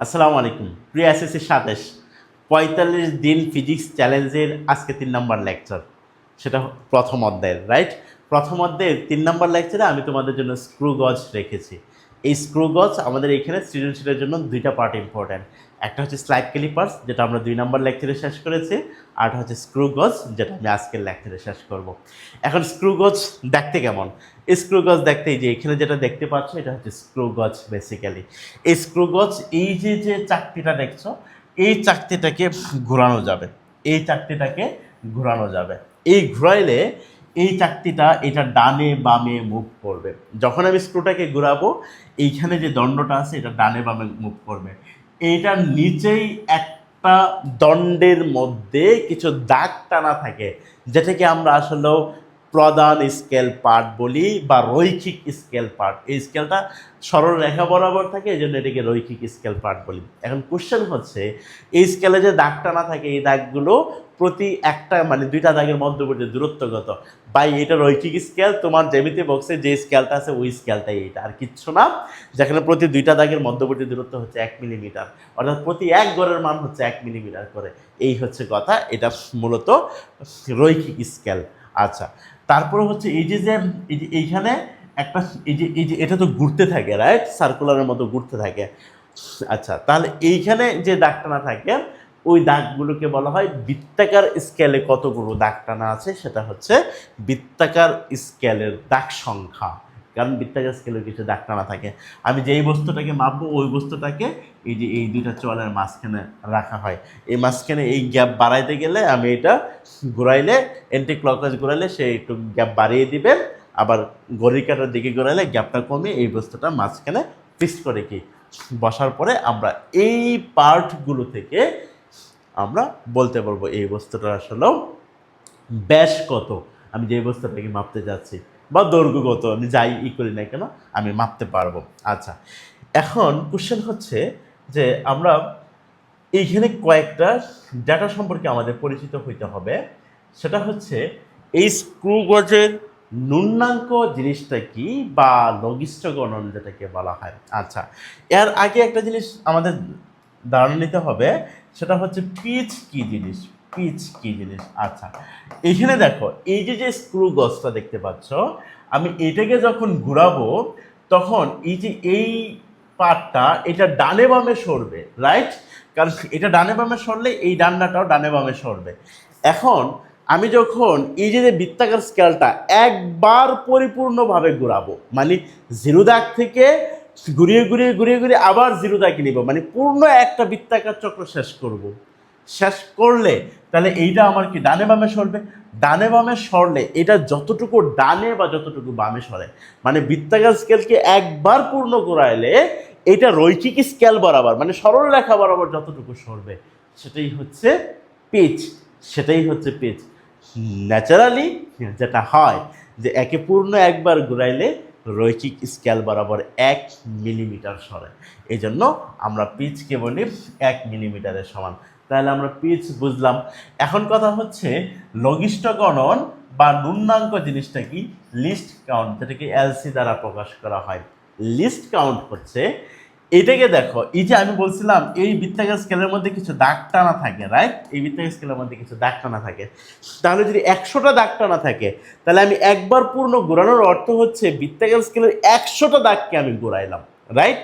আসসালামু আলাইকুম প্রিয় এসএসসি ২৭ ৪৫ দিন ফিজিক্স চ্যালেঞ্জের আজকে ৩ নম্বর লেকচার। সেটা প্রথম অধ্যায়ের রাইট। প্রথম অধ্যায়ের ৩ নম্বর লেকচারে আমি তোমাদের জন্য স্ক্রু গজ রেখেছি। এই স্ক্রু গজ আমাদের এখানে সৃজনশীলের জন্য দুইটা পার্ট ইম্পর্ট্যান্ট। একটা হচ্ছে স্লাইড ক্যালিপার্স, যেটা আমরা ২ নম্বর লেকচারে শেষ করেছি, আর হচ্ছে স্ক্রু গজ, যেটা আমি আজকের লেকচারে শেষ করব। এখন স্ক্রু গজ দেখতে কেমন? এই স্ক্রু গজ দেখতে এই যে এখানে যেটা দেখতে পাচ্ছ এটা হচ্ছে স্ক্রু গজ বেসিক্যালি। এই স্ক্রু গজ এই যে চাকতিটা দেখছো, এই চাকতিটাকে ঘোরানো যাবে, এই চাকতিটাকে ঘোরানো যাবে। এই ঘোরাইলে এই চাকতিটা এটা ডানে বামে মুভ করবে। যখন আমি স্ক্রুটাকে ঘোরাবো এইখানে যে দণ্ডটা আছে এটা ডানে বামে মুভ করবে। এইটার নিচেই একটা দণ্ডের মধ্যে কিছু দাগ টানা থাকে, যেটাকে আমরা আসলেও প্রধান স্কেল পার্ট বলি বা রৈখিক স্কেল পার্ট। এই স্কেলটা সরল রেখা বরাবর থাকে, এই জন্য এটাকে রৈখিক স্কেল পার্ট বলি। এখন কোশ্চেন হচ্ছে এই স্কেলে যে দাগ টানা থাকে এই দাগগুলো প্রতি একটা মানে দুইটা দাগের মধ্যবর্তী দূরত্বগত। বাই এটা রৈখিক স্কেল, তোমার জ্যামিতি বক্সে যে স্কেলটা আছে ওই স্কেলটাই এটা, আর কিচ্ছু না। যেখানে প্রতি দুইটা দাগের মধ্যবর্তী দূরত্ব হচ্ছে ১ মিলিমিটার, অর্থাৎ প্রতি এক গড়ের মান হচ্ছে ১ মিলিমিটার করে। এই হচ্ছে কথা, এটা মূলত রৈখিক স্কেল। আচ্ছা, তারপরে হচ্ছে এই যে এইখানে একটা এই যে এটা তো ঘুরতে থাকে রাইট, সার্কুলারের মতো ঘুরতে থাকে। আচ্ছা, তাহলে এইখানে যে দাগ টানা থাকে ওই দাগগুলোকে বলা হয় বৃত্তাকার স্কেলে কতগুলো দাগ টানা আছে সেটা হচ্ছে বৃত্তাকার স্কেলের দাগ সংখ্যা। কারণ বৃত্তাকার স্কেলের কিছু দাগ টানা থাকে। আমি যেই বস্তুটাকে মাপবো ওই বস্তুটাকে এই যে এই দুইটা চোয়ালের মাঝখানে রাখা হয়। এই মাঝখানে এই গ্যাপ বাড়াইতে গেলে আমি এটা ঘুরাইলে, এন্টি ক্লকওয়াইজ ঘুরাইলে সে একটু গ্যাপ বাড়িয়ে দিবে, আবার ঘড়ির কাঁটার দিকে ঘোরাইলে গ্যাপটা কমিয়ে এই বস্তুটা মাঝখানে ফিক্সড করে কি বসার পরে আমরা এই পার্টগুলো থেকে আমরা বলতে পারবো এই বস্তুটার আসলেও ব্যাস কত, আমি যে বস্তুটাকে মাপতে যাচ্ছি, বা দৈর্ঘ্য কত, আমি যাই করি না কেন আমি মাপতে পারবো। আচ্ছা, এখন কোশ্চেন হচ্ছে যে আমরা এইখানে কয়েকটা ডেটা সম্পর্কে আমাদের পরিচিত হইতে হবে। সেটা হচ্ছে এই স্ক্রু গজের ন্যূনাঙ্ক জিনিসটা কি, বা লঘিষ্ঠ গণন যেটাকে বলা হয়। আচ্ছা, এর আগে একটা জিনিস আমাদের ধারণা নিতে হবে, সেটা হচ্ছে পিচ কি জিনিস। পিচ কি জিনিস? আচ্ছা, এইখানে দেখো এই যে স্ক্রু গজটা দেখতে পাচ্ছ, আমি এটাকে যখন ঘুরাবো তখন এই যে এই পার্টটা এটা ডানে বামে সরবে রাইট, কারণ এটা ডানে বামে সরলে এই ডান্ডাটাও ডানে বামে সরবে। এখন আমি যখন এই যে বৃত্তাকার স্কেলটা একবার পরিপূর্ণভাবে ঘোরাবো, মানে জিরো দাগ থেকে ঘুরিয়ে ঘুরিয়ে ঘুরিয়ে ঘুরিয়ে আবার জিরো দাগে নিব, মানে পূর্ণ একটা বৃত্তাকার চক্র শেষ করব। শেষ করলে তাহলে এইটা আমার কি ডানে বামে সরবে। ডানে বামে সরলে এটা যতটুকু ডানে বা যতটুকু বামে সরে, মানে বৃত্তাকার স্কেলকে একবার পূর্ণ ঘোরাইলে এটা রৈখিক স্কেল বরাবর মানে সরল রেখা বরাবর যতটুকু সরবে সেটাই হচ্ছে পিচ। সেটাই হচ্ছে পিচ। ন্যাচারালি যেটা হয় যে একে পূর্ণ একবার ঘুরাইলে রৈখিক স্কেল বরাবর ১ মিলিমিটার সরে, এই জন্য আমরা পিচকে বলি ১ মিলিমিটারের সমান। তাহলে আমরা পিচ বুঝলাম। এখন কথা হচ্ছে লঘিষ্ঠ গণন বা ন্যূনাঙ্ক জিনিসটা কি, লিস্ট কাউন্ট, যেটাকে এলসি দ্বারা প্রকাশ করা হয়। লিস্ট কাউন্ট হচ্ছে এটাকে দেখো, এই যে আমি বলছিলাম এই বৃত্তাকার স্কেলের মধ্যে কিছু দাগ টানা থাকে রাইট, এই বৃত্তাকার স্কেলের মধ্যে কিছু দাগ টানা থাকে। তাহলে যদি ১০০টা দাগ টানা থাকে তাহলে আমি একবার পূর্ণ ঘোরানোর অর্থ হচ্ছে বৃত্তাকার স্কেলের ১০০টা দাগকে আমি ঘোরাইলাম রাইট।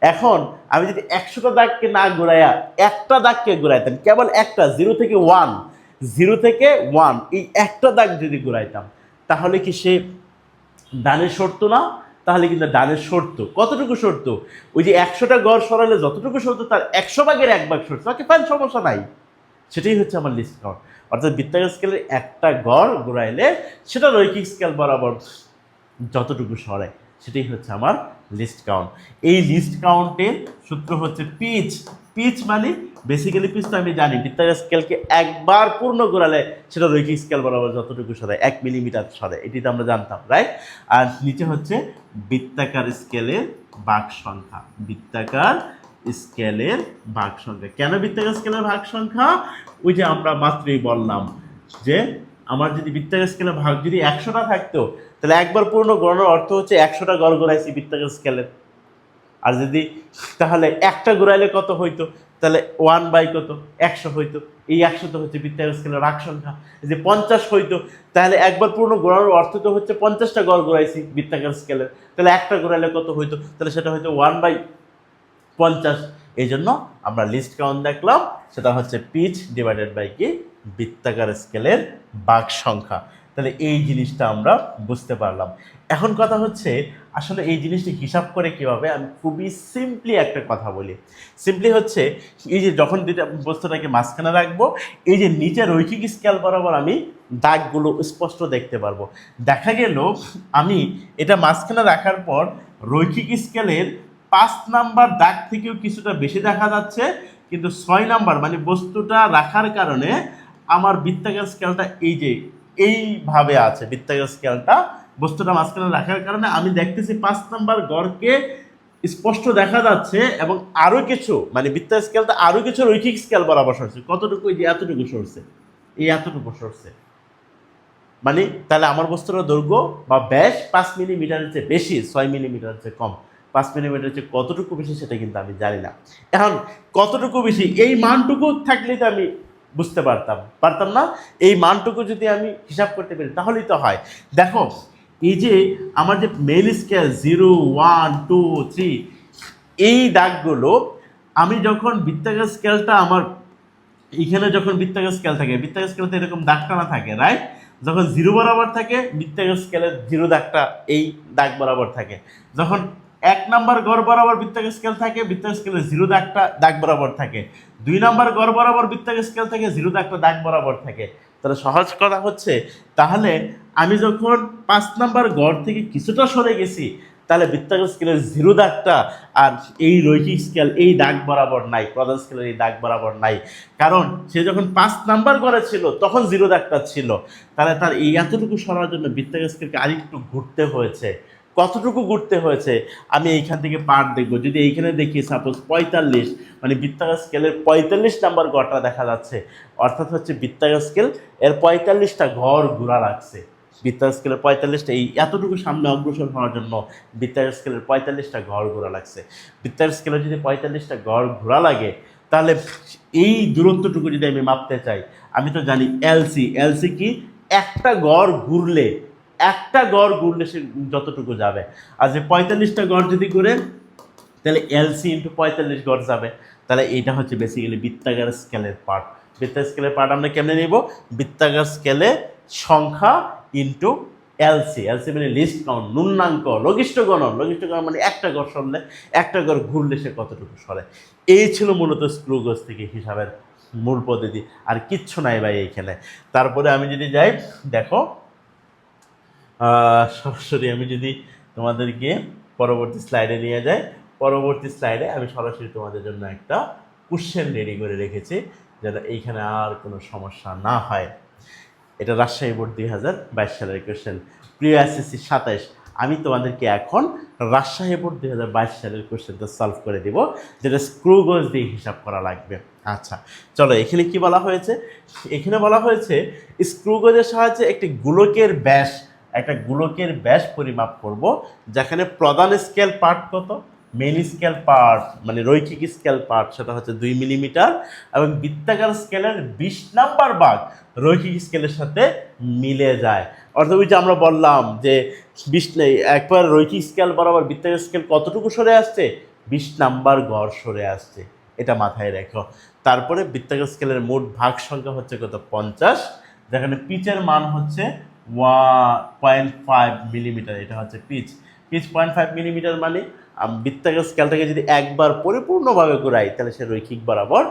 এখন আমি যদি ১০০টা দাগকে না ঘোরাইয়া একটা দাগকে ঘোরাইতাম, কেবল একটা, জিরো থেকে ওয়ান, এই একটা দাগ যদি ঘোরাইতাম তাহলে কি সে ডানে সরতো না? তাহলে কিন্তু ডানে সরতো। কতটুকু সরতো? ওই যে ১০০টা গড় সরালে যতটুকু সরতো তার ১০০ ভাগের ১ ভাগ সরতো। ওকে ফাইন, সমস্যা নাই। সেটাই হচ্ছে আমার লিস্ট কাউন্ট। অর্থাৎ বৃত্তাকার স্কেলের একটা গড় ঘোরাইলে সেটা রৈখিক স্কেল বরাবর যতটুকু সরে সেটাই হচ্ছে আমার লিস্ট কাউন্ট। এই লিস্ট কাউন্টের সূত্র হচ্ছে পিচ। পিচ মানে বেসিক্যালি পিচ তো আমি জানি, বৃত্তাকার স্কেলকে একবার পূর্ণ ঘোরালে সেটা রৈখিক স্কেল বরাবর যতটুকু সরে ১ মিলিমিটার সরে, এটি তো আমরা জানতাম রাইট। আর নিচে হচ্ছে বৃত্তাকার স্কেলের ভাগ সংখ্যা। বৃত্তাকার স্কেলের ভাগ সংখ্যা কেন বৃত্তাকার স্কেলের ভাগ সংখ্যা? ওই যে আমরা মাত্রই বললাম যে আমার যদি বৃত্তাকার স্কেলের ভাগ যদি ১০০টা থাকতো তাহলে একবার পূর্ণ গণনার অর্থ হচ্ছে ১০০টা গড় ঘোরাইছি বৃত্তাকার স্কেলের। আর যদি তাহলে একটা ঘুরাইলে কত হইতো, তাহলে 1 বাই কত 100 হইতো। এই 100 তো হচ্ছে বৃত্তাকার স্কেলের রাগ সংখ্যা। যে 50 হইতো, তাহলে একবার পূর্ণ ঘোরানোর অর্থ তো হচ্ছে 50টা গড় ঘুরাইছি বৃত্তাকার স্কেলের, তাহলে একটা ঘুরাইলে কত হইতো, তাহলে সেটা হয়তো 1/50। এই জন্য আমরা লিস্ট কাউন্ট দেখলাম, সেটা হচ্ছে পিচ ডিভাইডেড বাই কি বৃত্তাকার স্কেলের ভাগ সংখ্যা। তাহলে এই জিনিসটা আমরা বুঝতে পারলাম। এখন কথা হচ্ছে আসলে এই জিনিসটি হিসাব করে কিভাবে, আমি খুবই সিম্পলি একটা কথা বলি। সিম্পলি হচ্ছে এই যে যখন দুইটা বস্তুটাকে মাঝখানে রাখবো, এই যে নিচে রৈখিক স্কেল বরাবর আমি দাগগুলো স্পষ্ট দেখতে পারবো। দেখা গেল আমি এটা মাঝখানে রাখার পর রৈখিক স্কেলের 5 নাম্বার দাগ থেকেও কিছুটা বেশি দেখা যাচ্ছে, কিন্তু 6 নাম্বার মানে বস্তুটা রাখার কারণে আমার বৃত্তাকার স্কেলটা এই যে এইভাবে আছে। বৃত্তাকার স্কেলটা বস্তুটা মাঝখানে রাখার কারণে আমি দেখতেছি 5 নাম্বার গড়কে স্পষ্ট দেখা যাচ্ছে, এবং আরও কিছু মানে বৃত্তাকার স্কেলটা আরও কিছু রৈখিক স্কেল বরাবর সরছে। কতটুকু? এই যে এতটুকু সরছে, এই এতটুকু সরছে। মানে তাহলে আমার বস্তুটার দৈর্ঘ্য বা ব্যাস 5 মিলিমিটারের চেয়ে বেশি, 6 মিলিমিটারের চেয়ে কম। 5 মিলিমিটারের চেয়ে কতটুকু বেশি সেটা কিন্তু আমি জানি না। এখন কতটুকু বেশি এই মানটুকু থাকলেই তো আমি বুঝতে পারতাম না। এই মানটুকু যদি আমি হিসাব করতে পারি তাহলেই তো হয়। দেখো এই যে আমার যে মেইন স্কেল 0, 1, 2, 3, এই দাগগুলো আমি যখন বৃত্তাকার স্কেলটা আমার এখানে যখন বৃত্তাকার স্কেল থাকে, বৃত্তাকার স্কেলতে এরকম দাগ টানা থাকে, রাইট? যখন 0 বরাবর থাকে বৃত্তাকার স্কেলের 0 দাগটা এই দাগ বরাবর থাকে। যখন 1 নাম্বার গড় বরাবর বৃত্তাকার স্কেল থাকে, বৃত্তাকার স্কেলের 0 দাগটা দাগ বরাবর থাকে। 2 নাম্বার গড় বরাবর বৃত্তাকার স্কেল থাকে, 0 দাগটা দাগ বরাবর থাকে। তাহলে সহজ কথা হচ্ছে, তাহলে আমি যখন 5 নাম্বার গড় থেকে কিছুটা সরে গেছি, তাহলে বৃত্তাকার স্কেলের 0 দাগটা আর এই রৈখিক স্কেল এই দাগ বরাবর নাই, প্রধান স্কেলের এই দাগ বরাবর নাই। কারণ সে যখন 5 নাম্বার গড়ে ছিল তখন 0 দাগটা ছিল। তাহলে তার এই এতটুকু সরার জন্য বৃত্তাকার স্কেলকে আরেকটু ঘুরতে হয়েছে। কতটুকু ঘুরতে হয়েছে আমি এইখান থেকে পার্ট দেখবো। যদি এইখানে দেখি সাপোজ 45, মানে বৃত্তাকার স্কেলের 45 নাম্বার গড়টা দেখা যাচ্ছে, অর্থাৎ হচ্ছে বৃত্তাকার স্কেল এর 45টা গড় ঘোরা লাগছে। বৃত্তাকার স্কেলের 45টা এই এতটুকু সামনে অগ্রসর হওয়ার জন্য বৃত্তাকার স্কেলের 45টা গড় ঘোরা লাগছে। বৃত্তাকার স্কেলের যদি 45টা গড় ঘোরা লাগে, তাহলে এই দূরত্বটুকু যদি আমি মাপতে চাই, আমি তো জানি এলসি কি, একটা গড় ঘুরলে সে যতটুকু যাবে। আর যে 45টা গড় যদি ঘুরে, তাহলে এলসি ইন্টু 45 গড় যাবে। তাহলে এইটা হচ্ছে বেসিক্যালি বৃত্তাকার স্কেলের পার্ট। বৃত্তাকার স্কেলের পার্ট আমরা কেমনে নেব? বৃত্তাকার স্কেলে সংখ্যা ইন্টু এলসি মানে লিস্ট কাউন্ট, ন্যূনাঙ্ক, লঘিষ্ঠ গণন মানে একটা গড় সরলে, একটা গড় ঘুরলে সে কতটুকু সরে। এই ছিল মূলত স্ক্রু গজ থেকে হিসাবের মূল পদ্ধতি, আর কিচ্ছু নাই ভাই এইখানে। তারপরে আমি যদি যাই, দেখো সরাসরি আমি যদি তোমাদেরকে পরবর্তী স্লাইডে নিয়ে যাই, পরবর্তী স্লাইডে আমি সরাসরি তোমাদের জন্য একটা কোশ্চেন রেডি করে রেখেছি, যেন এইখানে আর কোনো সমস্যা না হয়। এটা রাজশাহী বোর্ড 2022 সালের কোশ্চেন, প্রিয় এসএসসি 27। আমি তোমাদেরকে এখন রাজশাহী বোর্ড 2022 সালের কোশ্চেনটা সলভ করে দিব, যেটা স্ক্রু গজ দিয়ে হিসাব করা লাগবে। আচ্ছা চলো, এখানে কি বলা হয়েছে? এখানে বলা হয়েছে স্ক্রু গজের সাহায্যে একটা গোলকের ব্যাস পরিমাপ করব, যেখানে প্রধান স্কেল পার্ট কত, মেইন স্কেল পার্ট মানে রৈখিক স্কেল পার্ট সেটা হচ্ছে 2 মিলিমিটার, এবং বৃত্তাকার স্কেলের 20 নাম্বার ভাগ রৈখিক স্কেলের সাথে মিলে যায়। অর্থাৎ ওই যে আমরা বললাম যে 20 একবার রৈখিক স্কেল বরাবর বৃত্তাকার স্কেল কতটুকু সরে আসছে, 20 নাম্বার গড় সরে আসছে, এটা মাথায় রেখো। তারপরে বৃত্তাকার স্কেলের মোট ভাগ সংখ্যা হচ্ছে কত, 50, যেখানে পিচের মান হচ্ছে 0.5 মিলিমিটার। এটা হচ্ছে পিচ 0.5 মিলিমিটার। মানে বৃত্তাকার স্কেলটাকে যদি একবার পরিপূর্ণভাবে ঘোরাই, তাহলে সে রৈখিক বরাবর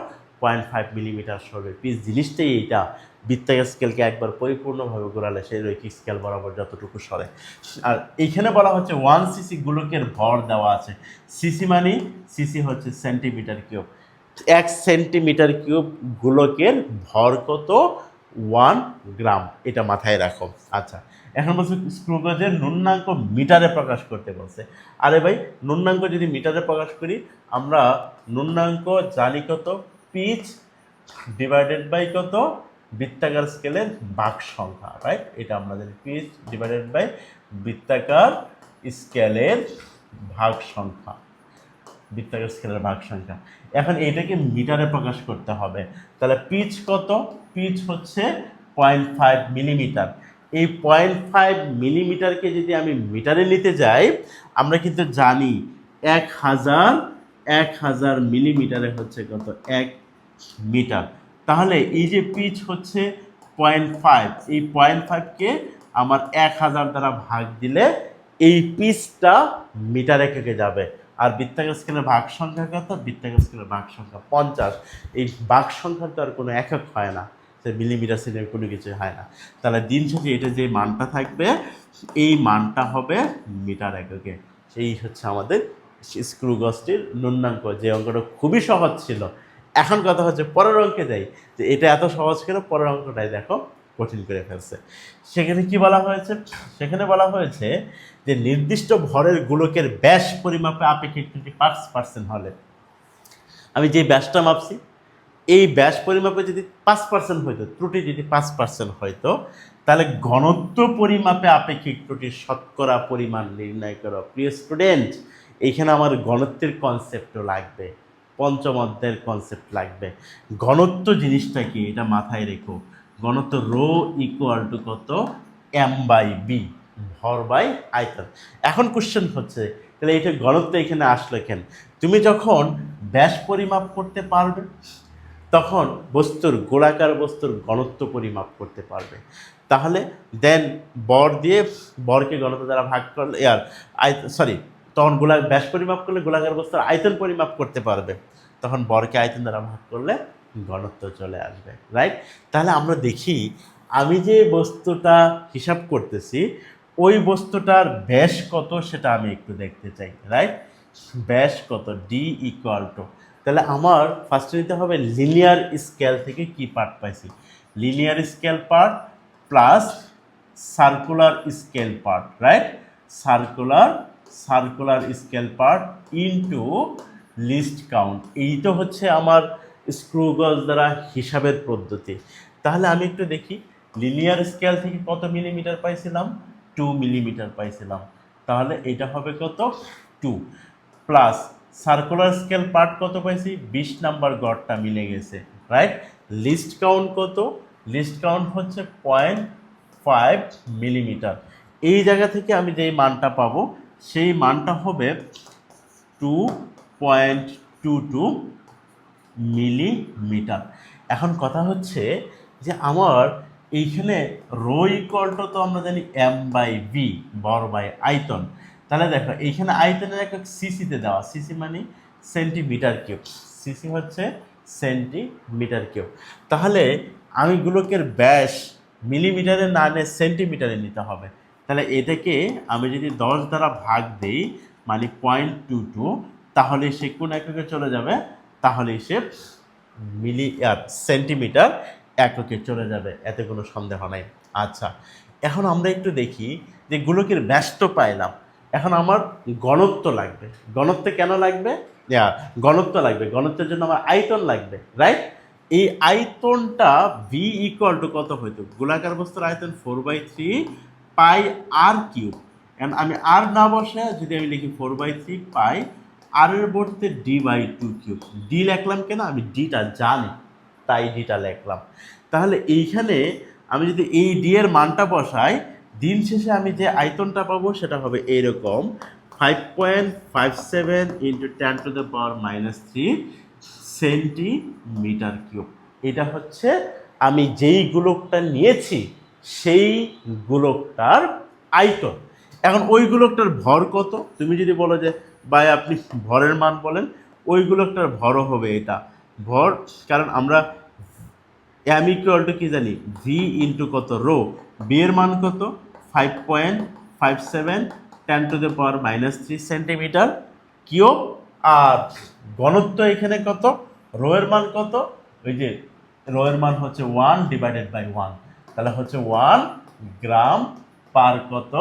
0.5 মিলিমিটার সরবে। পিচ জিনিসটাই এইটা, বৃত্তাকার স্কেলকে একবার পরিপূর্ণভাবে ঘোরালে সেই রৈখিক স্কেল বরাবর যতটুকু সরে। আর এইখানে বলা হচ্ছে 1 সিসি গোলকের ভর দেওয়া আছে। সিসি হচ্ছে সেন্টিমিটার কিউব। 1 সেন্টিমিটার কিউব গোলকের ভর কত, 1 গ্রাম। এটা মাথায় রাখো। আচ্ছা, এখন বলছে স্ক্রু গজের ন্যূনাঙ্ক মিটারে প্রকাশ করতে বলছে। আরে ভাই, ন্যূনাঙ্ক যদি মিটারে প্রকাশ করি, আমরা ন্যূনাঙ্ক জানি কত, পিচ ডিভাইডেড বাই কত, বৃত্তাকার স্কেলের ভাগ সংখ্যা, রাইট? এটা আমরা জানি, পিচ ডিভাইডেড বাই বৃত্তাকার স্কেলের ভাগ সংখ্যা। বৃত্তাকার স্কেলের ভাগ সংখ্যা। এখন এইটাকে মিটারে প্রকাশ করতে হবে, তাহলে পিচ কত? পিচ হচ্ছে 0.5 মিলিমিটার। এই 0.5 মিলিমিটারকে যদি আমি মিটারে নিতে যাই, আমরা কিন্তু জানি 1000 মিলিমিটারে হচ্ছে কত? 1 মিটার। তাহলে এই যে পিচ হচ্ছে 0.5, এই 0.5কে আমার 1000 দ্বারা ভাগ দিলে এই পিচটা মিটার এককে যাবে। আর বৃত্তাকার স্কেলের ভাগ সংখ্যা কত? বৃত্তাকার স্কেলের ভাগ সংখ্যা 50। এই ভাগ সংখ্যার তো আর কোনো একক হয় না, সে মিলিমিটার সেন্টিমিটার কোনো কিছু হয় না। তাহলে দিন শেষে এটা যে মানটা থাকবে, এই মানটা হবে মিটার এককে। সেই হচ্ছে আমাদের স্ক্রু গজটির ন্যূনাঙ্ক। যে অঙ্কটা খুবই সহজ ছিল। এখন কথা হচ্ছে পরের অঙ্কে যাই, যে এটা এত সহজ কেন, পরের অঙ্কটাই দেখো কঠিন করে ফেলছে। সেখানে কি বলা হয়েছে? সেখানে বলা হয়েছে যে নির্দিষ্ট ভরের গোলকের ব্যাস পরিমাপে আপেক্ষিক ত্রুটি 5% হলে, আমি যে ব্যাসটা মাপছি এই ব্যাস পরিমাপে যদি 5% হইতো, ত্রুটি যদি 5% হইতো, তাহলে ঘনত্ব পরিমাপে আপেক্ষিক ত্রুটির শতকরা পরিমাণ নির্ণয় করো। প্রিয় স্টুডেন্ট, এইখানে আমার ঘনত্বের কনসেপ্টও লাগবে, পঞ্চম অধ্যায়ের কনসেপ্ট লাগবে। ঘনত্ব জিনিসটা কি এটা মাথায় রেখো। ঘনত্ব রো ইকুয়াল টু কত? m/b, ভর বাই আয়তন। এখন কোশ্চেন হচ্ছে, তাহলে এটা ঘনত্ব এখানে আসলো কেন? তুমি যখন ব্যাস পরিমাপ করতে পারবে, তখন বস্তুর গোলাকার বস্তুর ঘনত্ব পরিমাপ করতে পারবে। তাহলে দেন বর দিয়ে, বরকে ঘনত্ব দ্বারা ভাগ করলে তখন ব্যাস পরিমাপ করলে গোলাকার বস্তুর আয়তন পরিমাপ করতে পারবে, তখন বরকে আয়তন দ্বারা ভাগ করলে ঘনত্ব চলে আসবে, রাইট? তাহলে আমরা দেখি, আমি যে বস্তুটা হিসাব করতেছি ওই বস্তুটার ব্যাস কত সেটা আমি একটু দেখতে চাই, রাইট? ব্যাস কত? ডি ইকুয়াল টু, তাহলে আমার ফার্স্টে নিতে হবে লিনিয়ার স্কেল থেকে কি পার্ট পাইছি, linear scale part plus circular scale part, right? Circular scale part into list count. এইটা হচ্ছে আমার স্ক্রু গজ দ্বারা হিসাবের পদ্ধতি। তাহলে আমি একটু দেখি, লিনিয়ার স্কেল থেকে কত মিলিমিটার পাইছিলাম? 2 মিলিমিটার পাইছিলাম। তাহলে এটা হবে কত? 2 প্লাস সার্কুলার স্কেল পার্ট কত পাইছি? 20 নাম্বার গড়টা মিলে গেছে, রাইট? লিস্ট কাউন্ট কত? লিস্ট কাউন্ট হচ্ছে 0.5 মিলিমিটার। এই জায়গা থেকে আমি যেই মানটা পাবো সেই মানটা হবে 2.22 মিলিমিটার। এখন কথা হচ্ছে যে আমার এইখানে রো ইকুয়াল টু তো আমরা জানি m/b, ভর বাই আয়তন। তাহলে দেখো এইখানে আয়তনের একক সিসিতে দেওয়া, সিসি মানে সেন্টিমিটার কিউব, সিসি হচ্ছে সেন্টিমিটার কিউব। তাহলে আমি গোলকের ব্যাস মিলিমিটারে না নিয়ে সেন্টিমিটারে নিতে হবে। তাহলে এটাকে আমি যদি 10 দ্বারা ভাগ দিই মানে 0.22, তাহলে সে কোন এককে চলে যাবে? তাহলে সে সেন্টিমিটার এককে চলে যাবে, এতে কোনো সন্দেহ নাই। আচ্ছা, এখন আমরা একটু দেখি যে গোলকের ব্যাস তো পাইলাম, এখন আমার ঘনত্ব লাগবে। ঘনত্ব কেন লাগবে? ঘনত্ব লাগবে, ঘনত্বের জন্য আমার আয়তন লাগবে, রাইট? এই আয়তনটা ভি ইকুয়াল টু কত হইতো? গোলাকার বস্তুর আয়তন 4/3 পাই আর কিউব। এখন আমি আর না বসে যদি আমি লিখি 4/3 পাই আর এর বর্তে d/2 কিউব। ডি লিখলাম কেন? আমি ডিটা জানি তাই ডিটা লিখলাম। তাহলে এইখানে আমি যদি এই ডি এর মানটা বসাই, দিন শেষে আমি যে আয়তনটা পাবো সেটা হবে এইরকম 5.57 ইন্টু 10⁻³ সেন্টিমিটার কিউব। এটা হচ্ছে আমি যেই গোলকটা নিয়েছি সেই গোলকটার আয়তন। এখন ওই গোলকটার ভর কত? তুমি যদি বলো যে ভাই আপনি ভরের মান বলেন, ওই গোলকটার ভরও হবে এটা ভর, কারণ আমরা এম ইকুয়াল টু কি জানি? ভি ইন্টু কত? রো। বি এর মান কত? 5.57 10⁻³ সেন্টিমিটার কিউব। আর ঘনত্ব এখানে কত? রো এর মান কত? ওই যে রো এর মান হচ্ছে 1/1, তাহলে হচ্ছে 1 গ্রাম পার কত?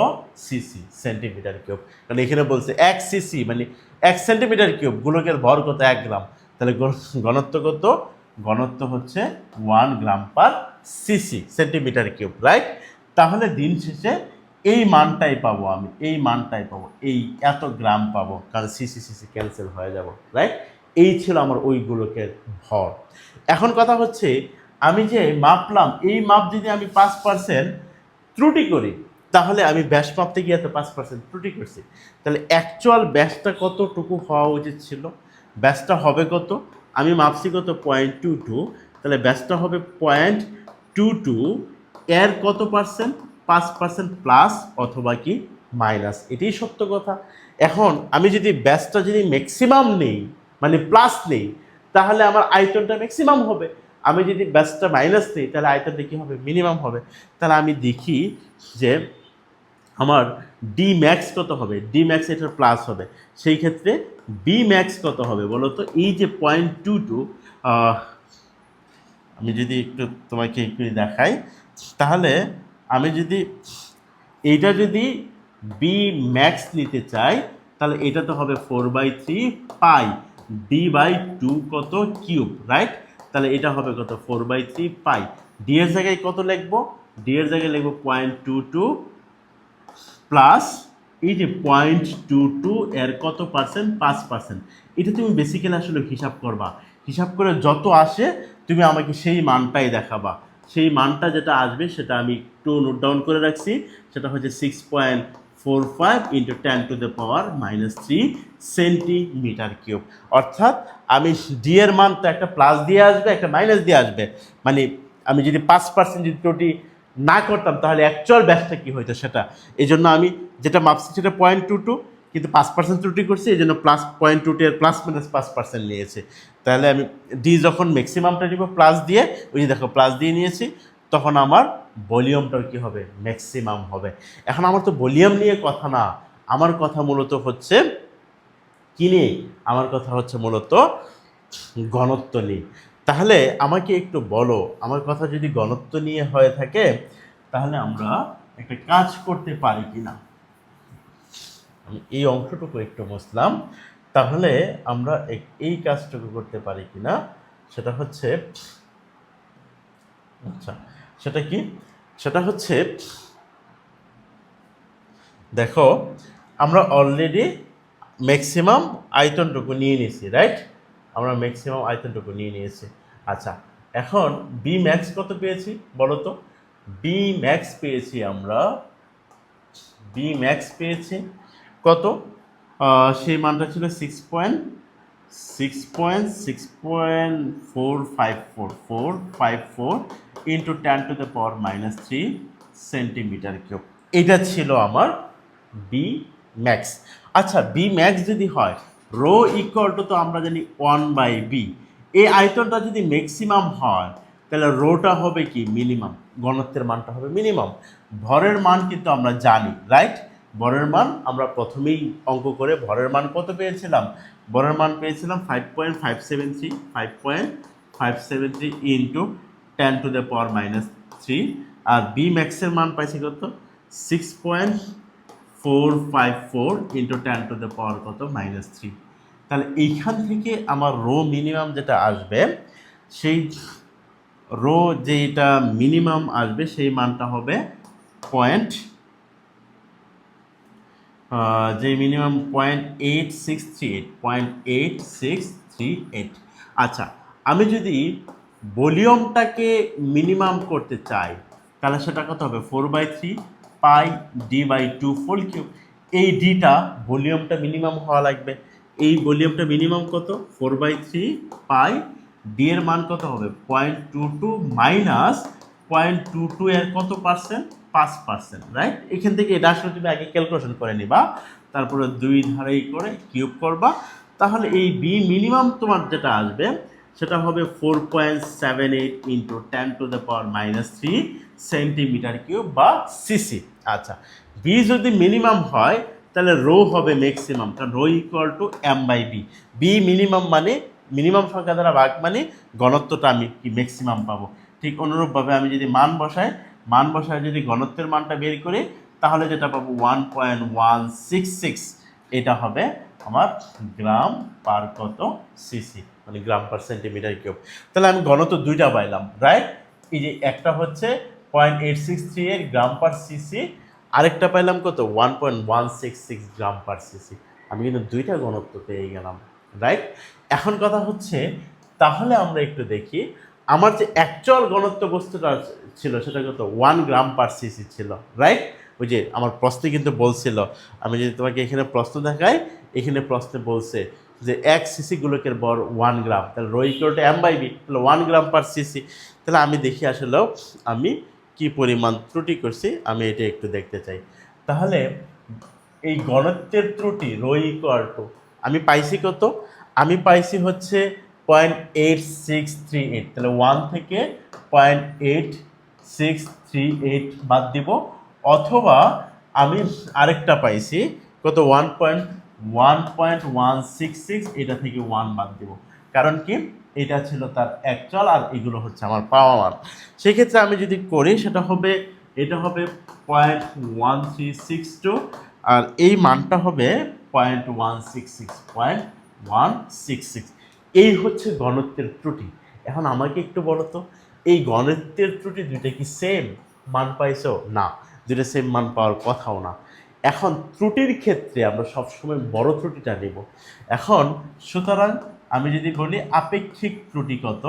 CC, centimetre cube. কারণ এখানে বলছে 1 সিসি মানে 1 সেন্টিমিটার কিউব, গোলকের ভর কত? 1 গ্রাম। তাহলে ঘনত্ব কত? ঘনত্ব হচ্ছে 1 গ্রাম পার সিসি, সেন্টিমিটার কিউব, রাইট? তাহলে দিন শেষে এই মানটাই পাবো, আমি এই মানটাই পাবো, এই এত গ্রাম পাবো, কারণ সিসি সিসি ক্যান্সেল হয়ে যাব, রাইট? এই ছিল আমার ওই গোলকের ভর। এখন কথা হচ্ছে আমি যে মাপলাম, এই মাপ যদি আমি 5% ত্রুটি করি, তাহলে আমি ব্যাস মাপতে গিয়ে তো 5% ত্রুটি করছি, তাহলে অ্যাকচুয়াল ব্যাসটা কতটুকু হওয়া উচিত ছিল? ব্যাসটা হবে কত? আমি মাপছি কত? 0.22, তাহলে ব্যাসটা হবে 0.22, এর কত পার্সেন্ট? 5% প্লাস অথবা কি মাইনাস, এটাই সত্য কথা। এখন আমি যদি ব্যাসটা যদি ম্যাক্সিমাম নেই, মানে প্লাস নেই, তাহলে আমার আয়তনটা ম্যাক্সিমাম হবে। আমি যদি ব্যাসটা মাইনাস নিই, তাহলে আয়তনটা কী হবে? মিনিমাম হবে। তাহলে আমি দেখি যে আমার ডি ম্যাক্স কত হবে? ডি ম্যাক্স এটার প্লাস হবে, সেই ক্ষেত্রে বি ম্যাক্স কত হবে বলো তো? এই যে 0.22, আমি যদি একটু তোমাকে একটু দেখাই, তাহলে আমি যদি এইটা যদি বি ম্যাক্স নিতে চাই, তাহলে এটা তো হবে 4/3 পাই d/2 কত কিউব, রাইট? তাহলে এটা হবে কত? 4/3 পাই। ডি এর জায়গায় কত লিখবো? ডি এর জায়গায় লিখবো 0.22 প্লাস এই যে 0.22 এর কত পার্সেন্ট? 5%। এটা তুমি বেসিক্যালি আসলে হিসাব করবা, হিসাব করে যত আসে তুমি আমাকে সেই মানটাই দেখাবা। সেই মানটা যেটা আসবে সেটা আমি একটু নোট ডাউন করে রাখছি, সেটা হচ্ছে 6.45 × 10⁻³ সেন্টিমিটার কিউব। অর্থাৎ আমি ডি এর মান তো একটা প্লাস দিয়ে আসবে, একটা মাইনাস দিয়ে আসবে, মানে আমি যদি 5% যদি ত্রুটি না করতাম, তাহলে অ্যাকচুয়াল ব্যাসটা কী হইতো সেটা। এই জন্য আমি যেটা মাপছি সেটা 0.22, কিন্তু 5% ত্রুটি করছি, এই জন্য প্লাস 0.22 এর প্লাস মাইনাস 5% নিয়েছে। তাহলে আমি ডি যখন ম্যাক্সিমামটা নিব প্লাস দিয়ে, ওই যে দেখো প্লাস দিয়ে নিয়েছি, তখন আমার ভলিউমটাও কী হবে? ম্যাক্সিমাম হবে। এখন আমার তো ভলিউম নিয়ে কথা না, আমার কথা মূলত হচ্ছে কী নিয়ে? আমার কথা হচ্ছে মূলত ঘনত্ব নিয়ে। তাহলে আমাকে একটু বলো, আমার কথা যদি ঘনত্ব নিয়ে হয়ে থাকে, তাহলে আমরা একটা কাজ করতে পারি কিনা। আমি এই অংশটুকু একটু বুঝলাম, তাহলে আমরা এই কাজটুকু করতে পারি কিনা, সেটা হচ্ছে, আচ্ছা সেটা কি? সেটা হচ্ছে দেখো, আমরা অলরেডি ম্যাক্সিমাম আয়তনটুকু নিয়ে নিয়েছি, রাইট? আমরা ম্যাক্সিমাম আয়তনটুকু নিয়ে নিয়েছি। আচ্ছা, এখন বি ম্যাক্স কত পেয়েছি বলো তো? বি ম্যাক্স পেয়েছি আমরা, বি ম্যাক্স পেয়েছি কত? সেই মানটা ছিল 6.454 ইন্টু 10⁻³ সেন্টিমিটার কিউব। এটা ছিল আমার বি ম্যাক্স। আচ্ছা, বি ম্যাক্স যদি হয়, রো ইকুয়াল টু, তো আমরা জানি 1/বি। এই আয়তনটা যদি ম্যাক্সিমাম হয়, তাহলে রোটা হবে কি? মিনিমাম। ঘনত্বের মানটা হবে মিনিমাম। ভরের মান কিন্তু আমরা জানি, রাইট? ভরের মান আমরা প্রথমেই অঙ্ক করে ভরের মান কত পেয়েছিলাম? ভরের মান পেয়েছিলাম 5.573 ইন্টু 10⁻³ আর বি ম্যাক্সের মান পাইছি কত? 6.454 ইন্টু 10⁻³ তাহলে এইখান থেকে আমার রো মিনিমাম যেটা আসবে, সেই রো যেটা মিনিমাম আসবে সেই মানটা হবে যে মিনিমাম 0.8638। আচ্ছা, আমি যদি ভলিউমটাকে মিনিমাম করতে চাই, তাহলে সেটা কত হবে? 4/3 পাই d/2 হোল কিউব। এই ডিটা ভলিউমটা মিনিমাম হওয়া লাগবে। এই ভলিউমটা মিনিমাম কত? 4/3 পাই। ডি এর মান কত হবে? 0.22 মাইনাস 0.22 এর কত পার্সেন্ট? 5%, রাইট? এখান থেকে এটা আসলে তুমি আগে ক্যালকুলেশন করে নিবা, তারপরে দুই ধারেই করে কিউব করবা, তাহলে এই বি মিনিমাম তোমার যেটা আসবে সেটা হবে 4.78 ইন্টু 10⁻³ সেন্টিমিটার কিউব বা সিসি। আচ্ছা, বি যদি মিনিমাম হয়, তাহলে রো হবে ম্যাক্সিমাম, কারণ রো ইকুয়াল টু m/বি। বি মিনিমাম মানে মিনিমাম সংখ্যা দ্বারা ভাগ, মানে ঘনত্বটা আমি কি ম্যাক্সিমাম পাবো। ঠিক অনুরূপভাবে আমি যদি মান বসায় যদি ঘনত্বের মানটা বের করি, তাহলে যেটা পাবো 1.166, এটা হবে আমার গ্রাম পার কত? সিসি, মানে গ্রাম পার সেন্টিমিটার কিউব। তাহলে আমি ঘনত্ব দুইটা পাইলাম, রাইট? এই যে একটা হচ্ছে 0.863 এর গ্রাম পার সিসি, আরেকটা পাইলাম কত 1.166 গ্রাম পার সিসি। আমি কিন্তু দুইটা ঘনত্ব পেয়ে গেলাম, রাইট? এখন কথা হচ্ছে তাহলে আমরা একটু দেখি আমার যে অ্যাকচুয়াল ঘনত্ব বস্তুটা ছিল সেটা কত 1 গ্রাম পার সিসি ছিল, রাইট? ওই যে আমার প্রশ্নে কিন্তু বলছিল, আমি যদি তোমাকে এখানে প্রশ্ন দেখাই, এখানে প্রশ্নে বলছে যে 1 সিসি গোলকের বর 1 গ্রাম, তাহলে rho equal to M by V, তাহলে 1 গ্রাম পার সিসি। তাহলে আমি দেখি আসলেও আমি কি পরিমাণ ত্রুটি করছি, আমি এটা একটু দেখতে চাই। তাহলে এই ঘনত্বের ত্রুটি রো ইকুয়াল টু আমি পাইছি কত, আমি পাইছি হচ্ছে 0.8638, তাহলে 1 থেকে 0.8638 বাদ দিব, অথবা আমি আরেকটা পাইছি কত 1.166, এটা থেকে 1 বাদ দিব, কারণ কি এটা ছিল তার অ্যাকচুয়াল আর এগুলো হচ্ছে আমার পাওয়া মান। সেক্ষেত্রে আমি যদি করি সেটা হবে, এটা হবে 0.1362 আর এই মানটা হবে 0.166। এই হচ্ছে ঘনত্বের ত্রুটি। এখন আমাকে একটু বলো তো, এই ঘনত্বের ত্রুটি দুইটা কি সেম মান পাইছো? না, দুইটা সেম মান পাওয়ার কথাও না। এখন ত্রুটির ক্ষেত্রে আমরা সবসময় বড় ত্রুটিটা নিব। এখন সুতরাং আমি যদি বলি আপেক্ষিক ত্রুটি কত,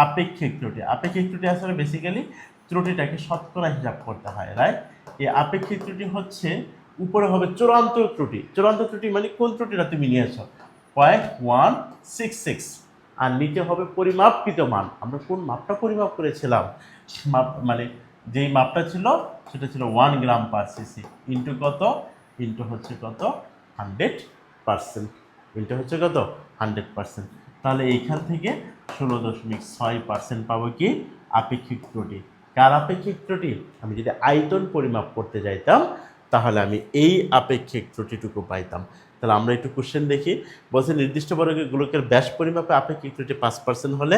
আপেক্ষিক ত্রুটি আসলে বেসিক্যালি ত্রুটিটাকে শতকরা হিসাব করতে হয়, রাইট? এই আপেক্ষিক ত্রুটি হচ্ছে উপরে হবে চূড়ান্ত ত্রুটি। চূড়ান্ত ত্রুটি মানে কোন ত্রুটিটা তুমি নিয়েছো 0.166, আর নিচে হবে পরিমাপকৃত মান। আমরা কোন মাপটা পরিমাপ করেছিলাম, মাপ মানে যেই মাপটা ছিল সেটা ছিল 1 গ্রাম পার সিসি ইন্টু কত, ইন্টু হচ্ছে কত 100%, ইন্টু হচ্ছে কত 100%। তাহলে এইখান থেকে 16.6% পাবো কি আপেক্ষিক ত্রুটি। কার আপেক্ষিক ত্রুটি? আমি যদি আয়তন পরিমাপ করতে যাইতাম তাহলে আমি এই আপেক্ষিক ত্রুটিটুকু পাইতাম। তাহলে আমরা একটু কোশ্চেন দেখি। বলছে নির্দিষ্ট বর্গের গোলকের ব্যাস পরিমাপে আপেক্ষিক ত্রুটি 5% হলে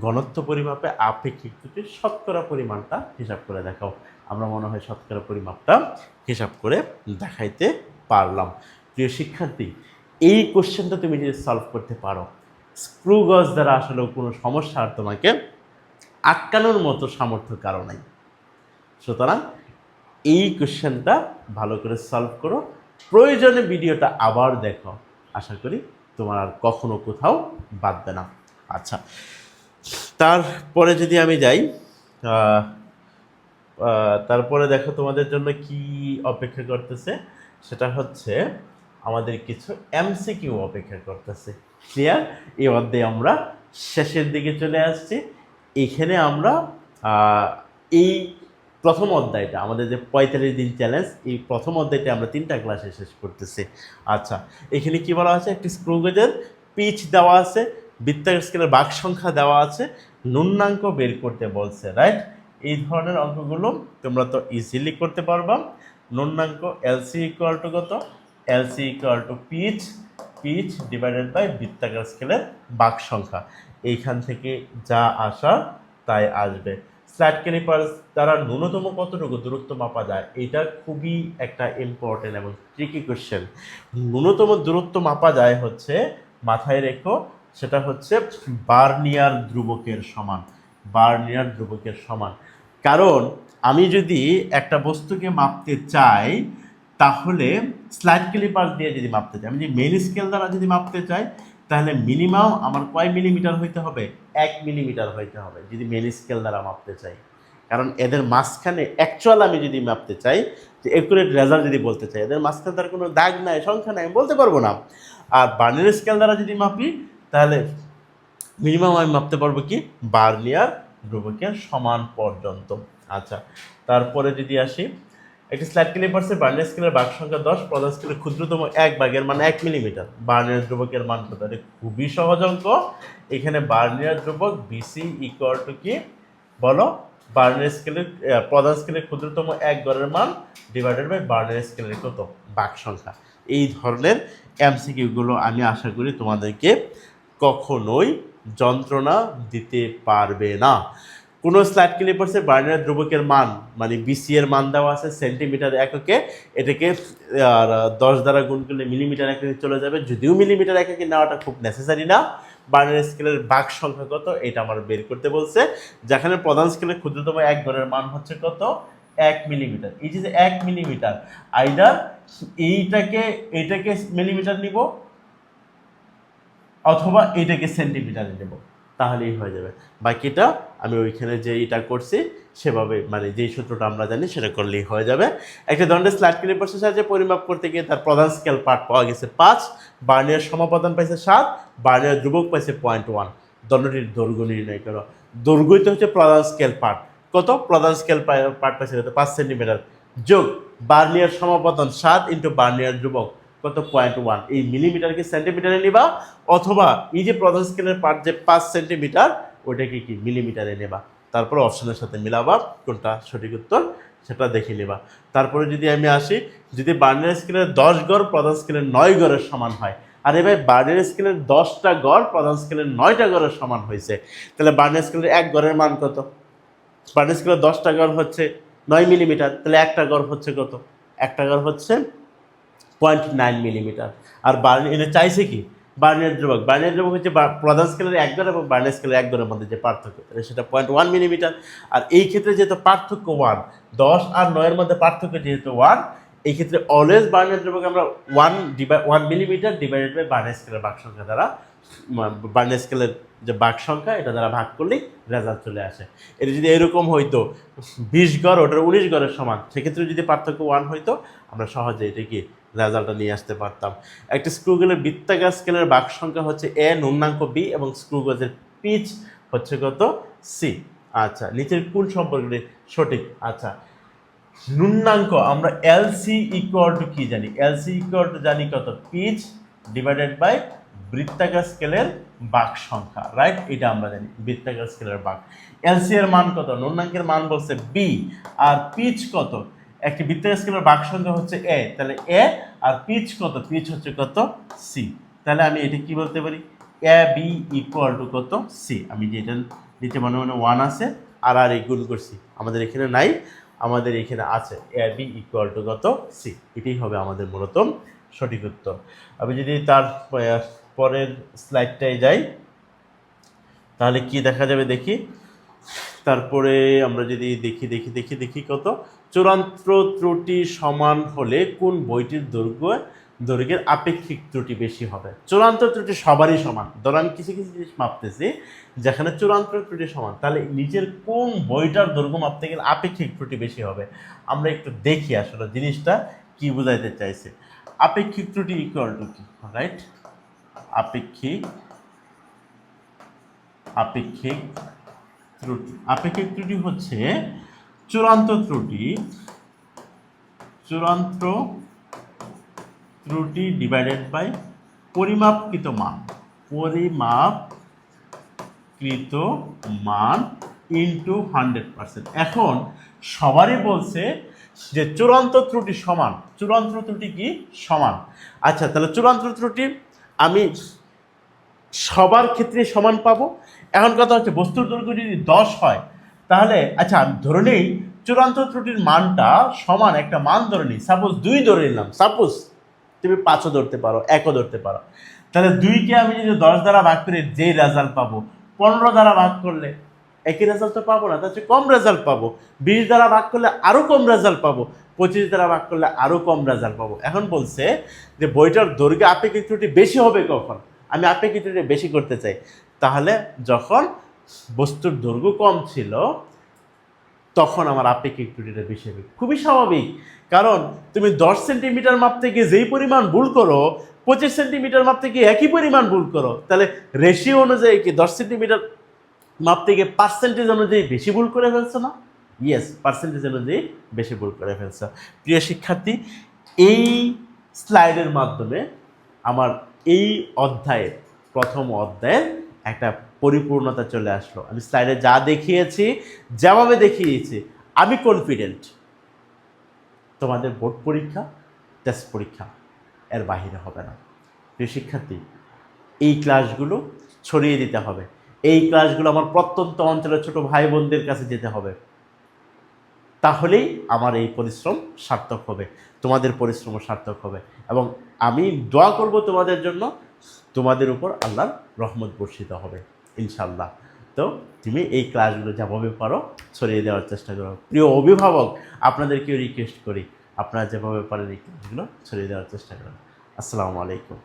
ঘনত্ব পরিমাপে আপেক্ষিক ত্রুটির শতকরা পরিমাণটা হিসাব করে দেখাও। আমরা মনে হয় শতকরা পরিমাপটা হিসাব করে দেখাইতে পারলাম। প্রিয় শিক্ষার্থী, এই কোশ্চেনটা তুমি যদি সলভ করতে পারো, স্ক্রু গজ দ্বারা আসলে কোনো সমস্যা আর তোমাকে আটকানোর মতো সামর্থ্য কারো নাই। সুতরাং এই কোশ্চেনটা ভালো করে সলভ করো, প্রয়োজনে ভিডিওটা আবার দেখো, আশা করি তোমার আর কখনো কোথাও বাদবে না। আচ্ছা, তারপরে যদি আমি যাই, তারপরে দেখো তোমাদের জন্য কি অপেক্ষা করতেছে, সেটা হচ্ছে আমাদের কিছু এমসিকিউ অপেক্ষা করতেছে। ক্লিয়ার? এই অধ্যায়ে আমরা শেষের দিকে চলে আসছি। এখানে আমরা এই প্রথম অধ্যায়টা আমাদের যে 45 দিন চ্যালেঞ্জ, এই প্রথম অধ্যায়টা আমরা 3টা ক্লাসে শেষ করতেছি। আচ্ছা, এখানে কি বলা আছে, একটি স্ক্রু গেজের পিচ দেওয়া আছে, বৃত্তাকার স্কেলের ভাগ সংখ্যা দেওয়া আছে, ন্যূনাঙ্ক বের করতে বলছে, রাইট? এই ধরনের অঙ্কগুলো তোমরা তো ইজিলি করতে পারবা। ন্যূনাঙ্ক এলসি ইকুয়াল টু কত, LC equal to pitch divided by বৃত্তাকার স্কেলের ভাগ সংখ্যা। এইখান থেকে যা আসা তাই আসবে। ফ্ল্যাট ক্যালিপার দ্বারা ন্যূনতম কতটুকু দূরত্ব মাপা যায়, এটা খুবই একটা ইম্পর্টেন্ট এবং ট্রিকি কোশ্চেন। ন্যূনতম দূরত্ব মাপা যায় হচ্ছে, মাথায় রেখো, সেটা হচ্ছে বার্নিয়ার ধ্রুবকের সমান। বার্নিয়ার ধ্রুবকের সমান, কারণ আমি যদি একটা বস্তুকে মাপতে চাই তাহলে স্লাইড ক্যালিপার দিয়ে যদি মাপতে চাই, আমি যদি মেন স্কেল দ্বারা যদি মাপতে চাই তাহলে মিনিমাম আমার কয় মিলিমিটার হইতে হবে, 1 মিলিমিটার হইতে হবে যদি মেন স্কেল দ্বারা মাপতে চাই। কারণ এদের মাঝখানে অ্যাকচুয়াল আমি যদি মাপতে চাই, যে একুরেট রেজাল্ট যদি বলতে চাই, এদের মাঝখানে তার কোনো দাগ নাই, সংখ্যা নাই, আমি বলতে পারবো না। আর বার্নিয়ার স্কেল দ্বারা যদি মাপি তাহলে মিনিমাম আমি মাপতে পারবো কি বার্নিয়ার ধ্রুবকের সমান পর্যন্ত। আচ্ছা, তারপরে যদি আসি, একটি স্লাইড ক্যালিপার্সের বার্নিয়ার স্কেলের ভাগ সংখ্যা 10, প্রধান স্কেলের ক্ষুদ্রতম 1 ভাগের মান 1 মিলিমিটার, বার্নিয়ার ধ্রুবকের মান কত? এটা খুবই সহজ অঙ্ক। এখানে বার্নিয়ার ধ্রুবক বিসি ইকুয়াল টু কি বলো, বার্নিয়ার স্কেলের প্রধান স্কেলের ক্ষুদ্রতম 1 গড়ের মান ডিভাইডেড বাই বার্নিয়ার স্কেলের কত ভাগ সংখ্যা। এই ধরনের এমসিকিউগুলো আমি আশা করি তোমাদেরকে কখনোই যন্ত্রণা দিতে পারবে না। কোনো স্লাইড ক্যালিপার্সের বার্নিয়ার ধ্রুবকের মান মানে বিসি এর মান দেওয়া আছে সেন্টিমিটার এককে, এটাকে 10 দ্বারা গুণ করলে মিলিমিটার এককে চলে যাবে, যদিও মিলিমিটার এককে নেওয়াটা খুব নেসেসারি না। বার্নিয়ার স্কেলের ভাগ সংখ্যা কত এটা আমার বের করতে বলছে, যেখানে প্রধান স্কেলের ক্ষুদ্রতম 1 গড়ের মান হচ্ছে কত 1 মিলিমিটার, এই যে 1 মিলিমিটার, আইদার এটাকে মিলিমিটার নিব অথবা এটাকে সেন্টিমিটারে নেব, তাহলেই হয়ে যাবে। বাকিটা আমি ওইখানে যে এটা করছি সেভাবে, মানে যেই সূত্রটা আমরা জানি সেটা করলেই হয়ে যাবে। একটা দণ্ডের স্লাইড ক্যালিপারের সাহায্যে পরিমাপ করতে গিয়ে তার প্রধান স্কেল পার্ট পাওয়া গেছে 5, বার্নিয়ার সমাপতন পাইছে 7, বার্নিয়ার ধ্রুবক পাইছে 0.1। দণ্ডটির দৈর্ঘ্য নির্ণয় করো। দৈর্ঘ্যই তো হচ্ছে প্রধান স্কেল পার্ট, কত প্রধান স্কেল পার্ট পাইছে কত 5 সেন্টিমিটার, যোগ বার্নিয়ার সমাপতন 7 ইন্টু বার্নিয়ার ধ্রুবক কত 0.1। এই মিলিমিটারকে সেন্টিমিটারে নিবা, অথবা এই যে প্রধান স্কেলের পার্ট যে 5 সেন্টিমিটার ওইটাকে কি মিলিমিটারে নেবা, তারপর অপশনের সাথে মিলাবা কোনটা সঠিক উত্তর সেটা দেখে নেবা। তারপরে যদি আমি আসি, যদি বার্নিয়ার স্কেলের 10 গড় প্রধান স্কেলের 9 গড়ের সমান হয়, আর এবার বার্নিয়ার স্কেলের 10টা গড় প্রধান স্কেলের 9টা গড়ের সমান হয়েছে, তাহলে বার্নিয়ার স্কেলের 1 গড়ের মান কত? বার্নিয়ার স্কেলের 10টা গড় হচ্ছে 9 মিলিমিটার, তাহলে একটা গড় হচ্ছে কত? একটা গড় হচ্ছে 0.9 মিলিমিটার। আর এনে চাইছে কি বার্নিয়ার ধ্রুবক, বার্নিয়ার ধ্রুবক হচ্ছে প্রধান স্কেলের 1 গড় এবং বার্নিয়ার স্কেলের 1 গড়ের মধ্যে যে পার্থক্য, তাহলে সেটা 0.1 মিলিমিটার। আর এই ক্ষেত্রে যেহেতু পার্থক্য 1, 10 আর 9-এর মধ্যে পার্থক্য যেহেতু 1, এই ক্ষেত্রে অলওয়েজ বার্নিয়ার ধ্রুবক আমরা 1 মিলিমিটার ডিভাইডেড বাই বার্নিয়ার স্কেলের বাক সংখ্যা দ্বারা, বার্নিয়ার স্কেলের যে বাক সংখ্যা এটা দ্বারা ভাগ করলেই রেজাল্ট চলে আসে। এটা যদি এরকম হইতো 20 গড় ওটার 19 গড়ের সমান, সেক্ষেত্রে যদি পার্থক্য 1 হইতো আমরা সহজে এটা কি রেজাল্টটা নিয়ে আসতে পারতাম। একটা স্ক্রুগেলের বৃত্তাকার স্কেলের বাক সংখ্যা হচ্ছে এ, নূন্যাঙ্ক বি এবং স্ক্রুগেজের পিচ হচ্ছে কত সি। আচ্ছা, নিচের কোন সম্পর্কটি সঠিক? আচ্ছা, নূন্যাঙ্ক আমরা এলসি ইকুয়াল টু কি জানি? এলসি ইকুয়াল টু জানি কত? পিচ ডিভাইডেড বাই বৃত্তাকার স্কেলের বাক সংখ্যা, রাইট? এটা আমরা জানি বৃত্তাকার স্কেলের বাক। এলসি এর মান কত? নূন্যাঙ্কের মান বলছে বি, আর পিচ কত? একটি বৃত্তাকার স্কেলের বাক সংখ্যা হচ্ছে এ, তাহলে এ, আর পিচ কত? পিচ হচ্ছে কত? সি। তাহলে আমি এটা কি বলতে পারি? এ বি ইকুয়াল টু কত? সি। আমি যেটা নিচে মনে মনে 1 আছে আর এই গুণ করছি, আমাদের এখানে নাই, আমাদের এখানে আছে এ বি ইকুয়াল টু কত? সি। এটাই হবে আমাদের মূলত সঠিক উত্তর। আমি যদি তার পরের স্লাইডটায় যাই তাহলে কি দেখা যাবে দেখি। তারপরে আমরা যদি দেখি কত, চূড়ান্ত ত্রুটি সমান হলে কোন বইটির দৈর্ঘ্যের আপেক্ষিক ত্রুটি বেশি হবে? চূড়ান্ত ত্রুটি সবারই সমান, ধরো আমি কিছু কিছু জিনিস মাপতেছি যেখানে চূড়ান্ত ত্রুটি সমান, তাহলে নিজের কোন বইটার দৈর্ঘ্য মাপতে গেলে আপেক্ষিক ত্রুটি বেশি হবে? আমরা একটু দেখি আসলে জিনিসটা কি বোঝাইতে চাইছে। আপেক্ষিক ত্রুটি ইকুয়াল টু কি, রাইট? আপেক্ষিক ত্রুটি হচ্ছে চূড়ান্ত ত্রুটি ডিভাইডেড বাই পরিমাপকৃত মান ইন্টু 100%। এখন সবারই বলছে যে চূড়ান্ত ত্রুটি সমান, চূড়ান্ত ত্রুটি কি সমান। আচ্ছা, তাহলে চূড়ান্ত ত্রুটি আমি সবার ক্ষেত্রে সমান পাবো। এখন কথা হচ্ছে বস্তুর দৈর্ঘ্য যদি 10 হয় তাহলে, আচ্ছা আমি ধরে নেই চূড়ান্ত ত্রুটির মানটা সমান, একটা মান ধরে নিই, সাপোজ 2 ধরে নিলাম, সাপোজ তুমি 5ও ধরতে পারো, 1ও ধরতে পারো। তাহলে 2কে আমি যদি 10 দ্বারা ভাগ করে যেই রেজাল্ট পাবো, 15 দ্বারা ভাগ করলে একই রেজাল্ট তো পাবো না, তার চেয়ে কম রেজাল্ট পাবো। 20 দ্বারা ভাগ করলে আরও কম রেজাল্ট পাবো, 25 দ্বারা ভাগ করলে আরও কম রেজাল্ট পাবো। এখন বলছে যে বইটার দৈর্ঘ্যে আপেক্ষিক ত্রুটি বেশি হবে কখন? আমি আপেক্ষিক ত্রুটি বেশি করতে চাই, তাহলে যখন বস্তুর দৈর্ঘ্য কম ছিল তখন আমার আপেক্ষিক ত্রুটিটা বেশি হবে। খুবই স্বাভাবিক, কারণ তুমি 10 সেন্টিমিটার মাপতে গিয়ে যেই পরিমাণ ভুল করো, 25 সেন্টিমিটার মাপতে গিয়ে একই পরিমাণ ভুল করো, তাহলে রেশিও অনুযায়ী কি 10 সেন্টিমিটার মাপতে গিয়ে পার্সেন্টেজ অনুযায়ী বেশি ভুল করে ফেলছো না? ইয়েস, পার্সেন্টেজ অনুযায়ী বেশি ভুল করে ফেলছো। প্রিয় শিক্ষার্থী, এই স্লাইডের মাধ্যমে আমার এই অধ্যায়ের প্রথম অধ্যায়ের একটা পরিপূর্ণতা চলে আসলো। আমি স্লাইডে যা দেখিয়েছি, যেভাবে দেখিয়েছি, আমি কনফিডেন্ট তোমাদের বোর্ড পরীক্ষা, টেস্ট পরীক্ষা এর বাহিরে হবে না। প্রিয় শিক্ষার্থী, এই ক্লাসগুলো ছড়িয়ে দিতে হবে, এই ক্লাসগুলো আমার প্রত্যন্ত অঞ্চলের ছোট ভাই বোনদের কাছে যেতে হবে, তাহলেই আমার এই পরিশ্রম সার্থক হবে, তোমাদের পরিশ্রমও সার্থক হবে। এবং আমি দোয়া করব তোমাদের জন্য, তোমাদের উপর আল্লাহর রহমত বর্ষিত হবে ইনশাল্লাহ। তো তো তুমি এই ক্লাসগুলো যেভাবে পারো ছড়িয়ে দেওয়ার চেষ্টা করো। প্রিয় অভিভাবক, আপনাদেরকেও রিকোয়েস্ট করি আপনারা যেভাবে পারেন এই ক্লাসগুলো ছড়িয়ে দেওয়ার চেষ্টা করুন। আসসালামু আলাইকুম।